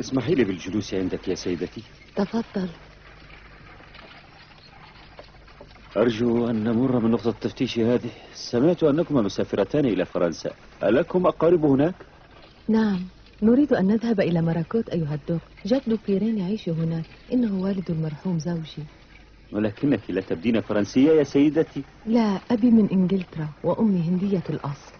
اسمحي لي بالجلوس عندك يا سيدتي. تفضل. أرجو أن نمر من نقطة التفتيش هذه. سمعت أنكما مسافرتان إلى فرنسا، ألكم أقارب هناك؟ نعم، نريد أن نذهب إلى مراكوت أيها الدكتور. جد بيرين يعيش هناك، إنه والد المرحوم زوجي. ولكنك لا تبدين فرنسية يا سيدتي. لا، أبي من إنجلترا وأمي هندية الأصل.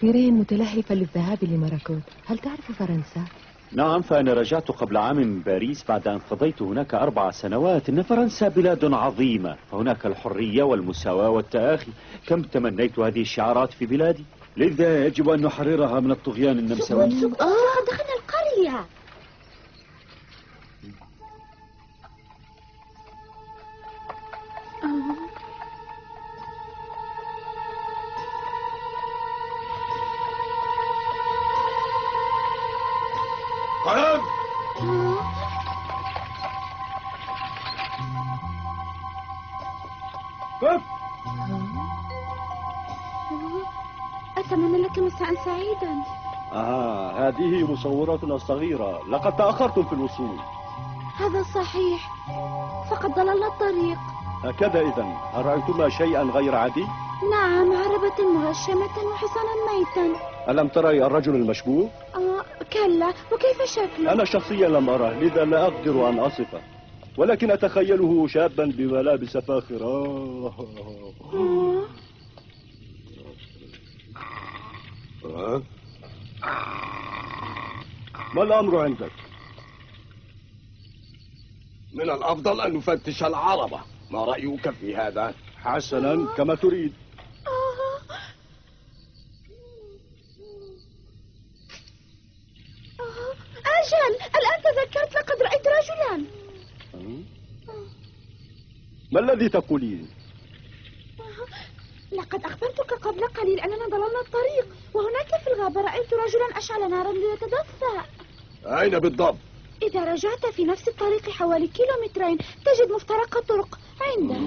بيرين متلهفة للذهاب لمراكوت. هل تعرف فرنسا؟ نعم، فأنا رجعت قبل عام من باريس بعد أن قضيت هناك 4 سنوات. إن فرنسا بلاد عظيمة، فهناك الحرية والمساواة والتآخي. كم تمنيت هذه الشعارات في بلادي، لذا يجب أن نحررها من الطغيان النمساوي. سكوت، لقد دخلنا القرية. قلم. أتمنى لك مساء سعيدا. هذه مصورتنا الصغيرة، لقد تأخرتم في الوصول. هذا صحيح، فقد ضللنا الطريق. هكذا إذن، هل رأيتما شيئا غير عادي؟ نعم، عربة مهشمة وحصانا ميتا. ألم تري الرجل المشبوه؟ كلا، وكيف شكله؟ أنا شخصيا لم أره، لذا لا أقدر أن أصفه، ولكن أتخيله شابا بملابس فاخرة. ما الأمر عندك؟ من الأفضل أن نفتش العربة، ما رأيك في هذا؟ حسنا، كما تريد. أجل، الآن تذكرت، لقد رأيت رجلا. ما الذي تقولين؟ لقد أخبرتك قبل قليل أننا ضللنا الطريق، وهناك في الغابة رأيت رجلا أشعل نارا ليتدفى. أين بالضبط؟ إذا رجعت في نفس الطريق حوالي 2 كيلومترين تجد مفترق الطرق عنده.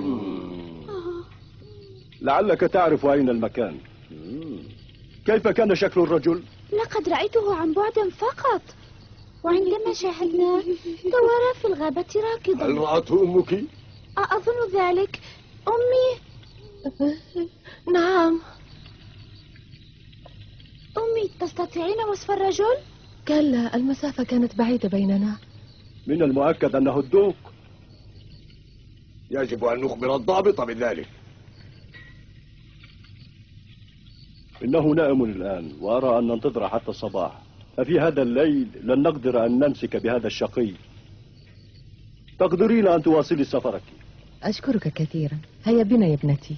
لعلك تعرف أين المكان. كيف كان شكل الرجل؟ لقد رأيته عن بعد فقط، وعندما شاهدناه توارى في الغابة راكضا. هل رأته أمك؟ أظن ذلك. أمي؟ نعم. أمي، تستطيعين وصف الرجل؟ كلا، المسافة كانت بعيدة بيننا. من المؤكد أنه الدوق. يجب أن نخبر الضابط بذلك. إنه نائم الآن، وأرى أن ننتظر حتى الصباح. ففي هذا الليل لن نقدر أن نمسك بهذا الشقي. تقدرين أن تواصلي سفرك. أشكرك كثيرا. هيا بنا يا ابنتي.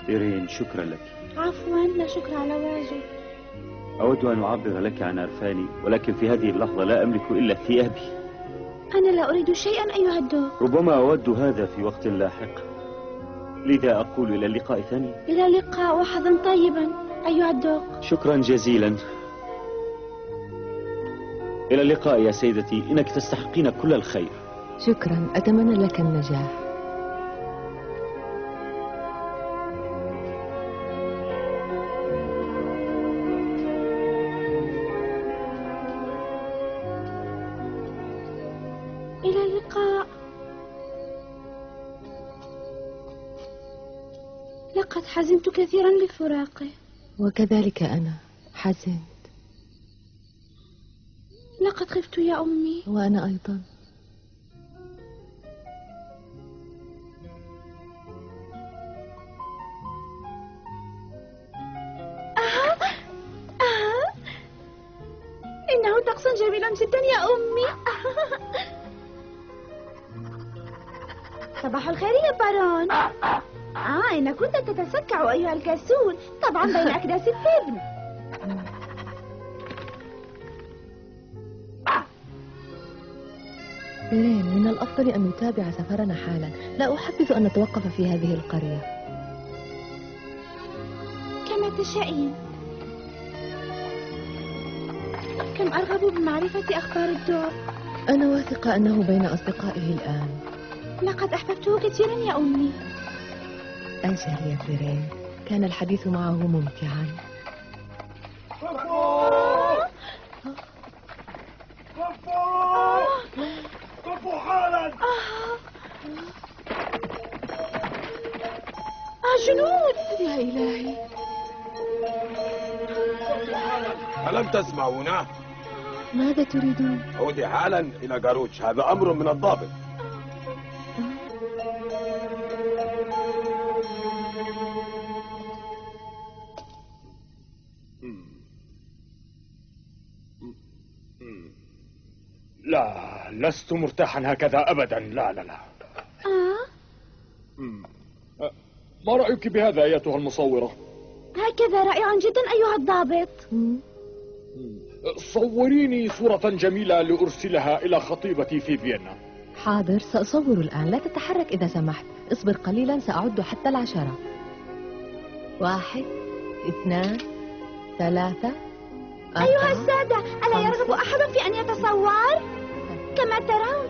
إيرين، شكرا لك. عفوا، لا شكر على واجب. أود أن أعبر لك عن عرفاني، ولكن في هذه اللحظة لا أملك إلا ثيابي. أنا لا أريد شيئا أيها الدوق. ربما أود هذا في وقت لاحق، لذا أقول إلى اللقاء ثاني. إلى اللقاء، وحظا طيبا أيها الدوق. شكرا جزيلا. إلى اللقاء يا سيدتي، إنك تستحقين كل الخير. شكرا، أتمنى لك النجاح. إلى اللقاء. لقد حزنت كثيرا لفراقه. وكذلك أنا حزنت. لقد خفت يا أمي. وأنا أيضا. إنه طقس جميل جدا يا أمي. صباح الخير يا بارون. إن كنت تتسكع أيها الكسول، طبعا بين أكداس التبن. لين، من الأفضل أن نتابع سفرنا حالا. لا أحبذ أن نتوقف في هذه القرية. كما تشائين. كم أرغب بمعرفة أخبار الدور. أنا واثقة أنه بين أصدقائه الآن. لقد أحببته كثيرا يا أمي. أجل يا بيرين، كان الحديث معه ممتعا. كفوا حالا. جنود يا إلهي. ألم تسمعونا؟ ماذا تريدون؟ عودي حالا إلى جاروتش، هذا أمر من الضابط. لا، لست مرتاحا هكذا أبدا. لا لا لا. ما رأيك بهذا أيتها المصورة؟ هكذا رائع جدا أيها الضابط. صوريني صورة جميلة لأرسلها إلى خطيبتي في فيينا. حاضر، سأصور الآن. لا تتحرك إذا سمحت. اصبر قليلا، سأعد حتى 10. 1 2 3 4. أيها السادة، ألا يرغب أحد في أن يتصور؟ كما ترون